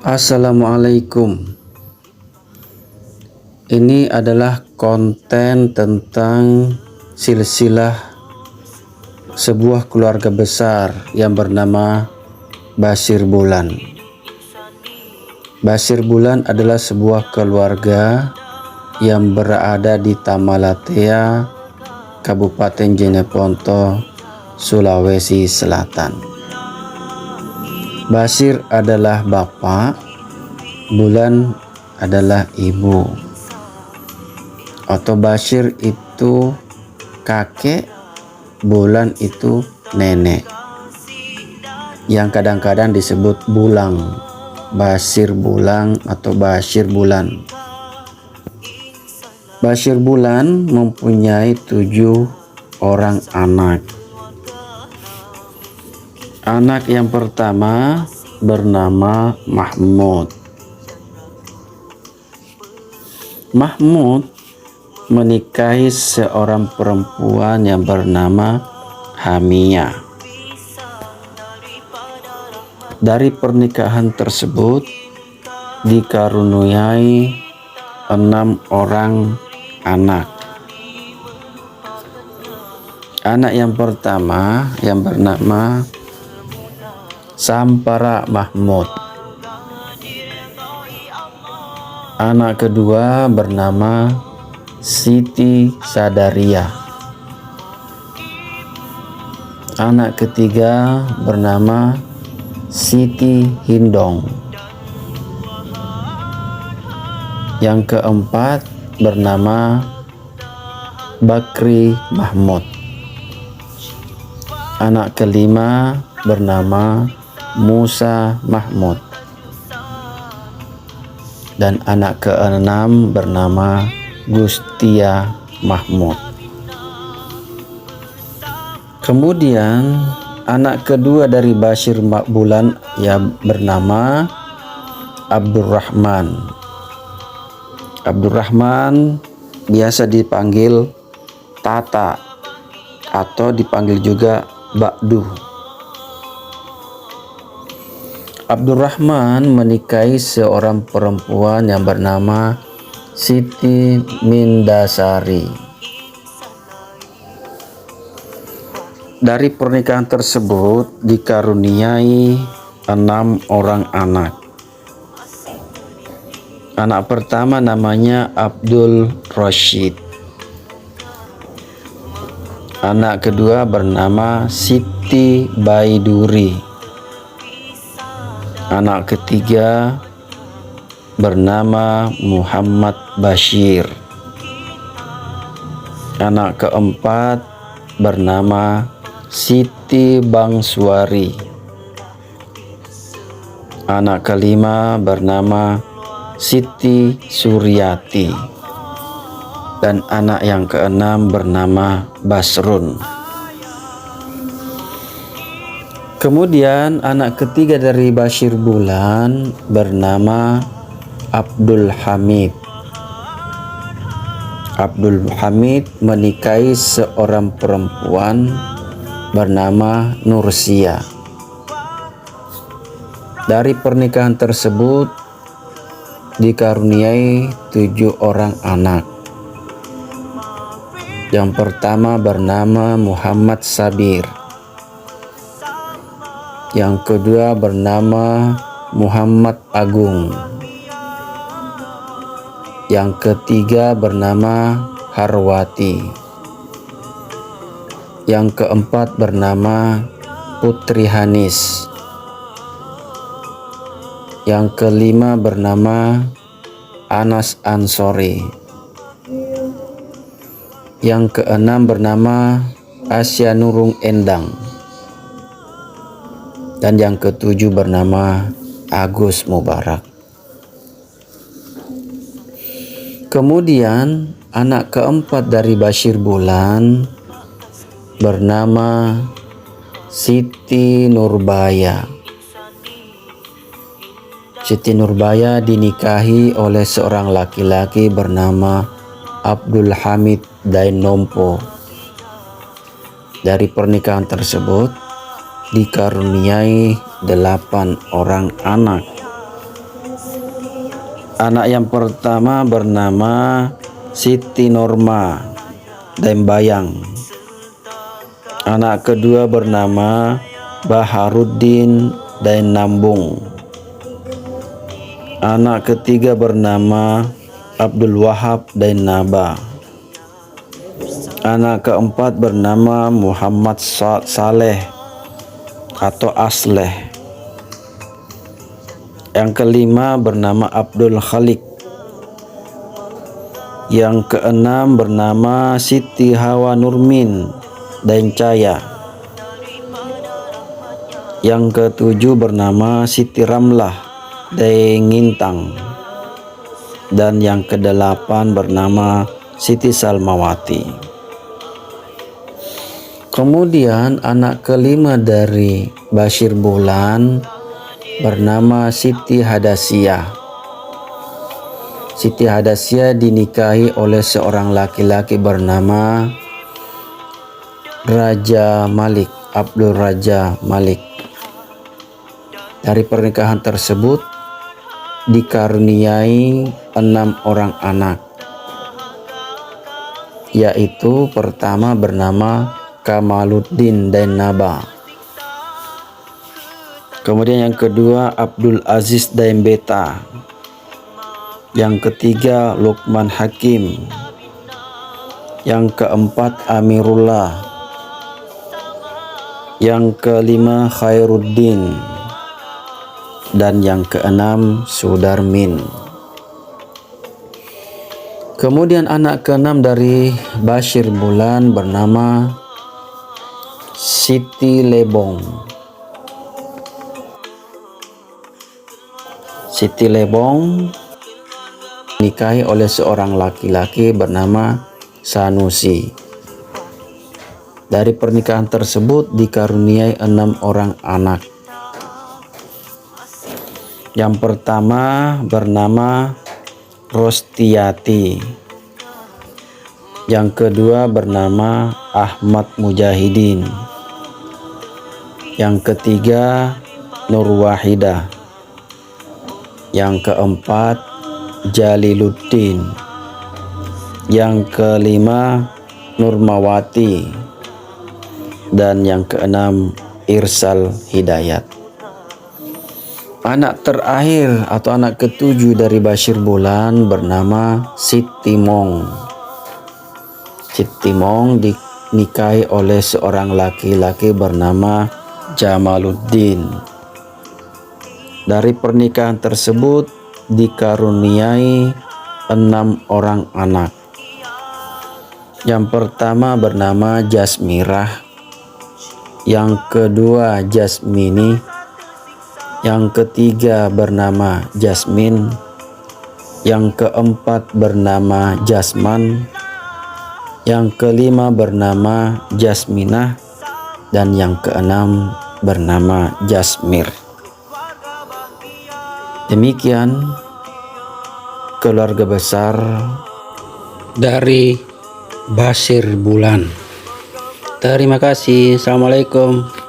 Assalamualaikum. Ini adalah konten tentang silsilah sebuah keluarga besar yang bernama Bashir Bulan. Bashir Bulan adalah sebuah keluarga yang berada di Tamalatea, Kabupaten Jeneponto, Sulawesi Selatan. Bashir adalah bapak, Bulan adalah ibu. Atau Bashir itu kakek, Bulan itu nenek. Yang kadang-kadang disebut Bulang, Bashir Bulang atau Bashir Bulan. Bashir Bulan mempunyai 7 orang anak. Anak yang pertama bernama Mahmud. Mahmud menikahi seorang perempuan yang bernama Hamia. Dari pernikahan tersebut dikaruniai 6 orang anak. Anak yang pertama yang bernama Sampara Mahmud. Anak kedua bernama Siti Sadaria. Anak ketiga bernama Siti Hindong. Yang keempat bernama Bakri Mahmud. Anak kelima bernama Musa Mahmud. Dan anak keenam bernama Gustia Mahmud. Kemudian anak kedua dari Bashir Bulan yang bernama Abdurrahman. Abdurrahman biasa dipanggil Tata atau dipanggil juga Bakdu. Abdurrahman menikahi seorang perempuan yang bernama Siti Mindasari. Dari pernikahan tersebut dikaruniai 6 orang anak. Anak pertama namanya Abdul Rashid. Anak kedua bernama Siti Baiduri. Anak ketiga bernama Muhammad Bashir. Anak keempat bernama Siti Bangswari. Anak kelima bernama Siti Suryati. Dan anak yang keenam bernama Basrun. Kemudian anak ketiga dari Bashir Bulan bernama Abdul Hamid. Abdul Hamid menikahi seorang perempuan bernama Nursia. Dari pernikahan tersebut dikaruniai 7 orang anak. Yang pertama bernama Muhammad Sabir. Yang kedua bernama Muhammad Agung. Yang ketiga bernama Harwati. Yang keempat bernama Putri Hanis. Yang kelima bernama Anas Ansori. Yang keenam bernama Asya Nurung Endang. Dan yang ketujuh bernama Agus Mubarak. Kemudian anak keempat dari Bashir Bulan bernama Siti Nurbaya. Siti Nurbaya dinikahi oleh seorang laki-laki bernama Abdul Hamid Dainompo. Dari pernikahan tersebut dikaruniai 8 orang anak. Anak yang pertama bernama Siti Norma Dembayang. Anak kedua bernama Baharuddin Dain Nambung. Anak ketiga bernama Abdul Wahab Dain Naba. Anak keempat bernama Muhammad Saleh atau Asleh. Yang kelima bernama Abdul Khalik. Yang keenam bernama Siti Hawa Nurmin Dain Caya. Yang ketujuh bernama Siti Ramlah Dain Ngintang. Dan yang kedelapan bernama Siti Salmawati. Kemudian anak kelima dari Bashir Bulan bernama Siti Hadasyah. Siti Hadasyah dinikahi oleh seorang laki-laki bernama Raja Malik, Abdul Raja Malik. Dari pernikahan tersebut dikaruniai 6 orang anak, yaitu pertama bernama Kamaluddin Dain Naba. Kemudian yang kedua Abdul Aziz Dain Beta. Yang ketiga Luqman Hakim. Yang keempat Amirullah. Yang kelima Khairuddin. Dan yang keenam Sudarmin. Kemudian anak keenam dari Bashir Bulan bernama Siti Lebong. Siti Lebong dinikahi oleh seorang laki-laki bernama Sanusi. Dari pernikahan tersebut dikaruniai 6 orang anak. Yang pertama bernama Rostiati. Yang kedua bernama Ahmad Mujahidin. Yang ketiga Nur Wahidah. Yang keempat Jaliluddin. Yang kelima Nurmawati. Dan yang keenam Irsal Hidayat. Anak terakhir atau anak ketujuh dari Bashir Bulan bernama Siti Mong. Siti Mong dinikahi oleh seorang laki-laki bernama Jamaluddin. Dari pernikahan tersebut dikaruniai 6 orang anak. Yang pertama bernama Jasmirah. Yang kedua Jasmini. Yang ketiga bernama Jasmin. Yang keempat bernama Jasman. Yang kelima bernama Jasminah. Dan yang keenam bernama Jasmir. Demikian keluarga besar dari Bashir Bulan. Terima kasih. Assalamualaikum.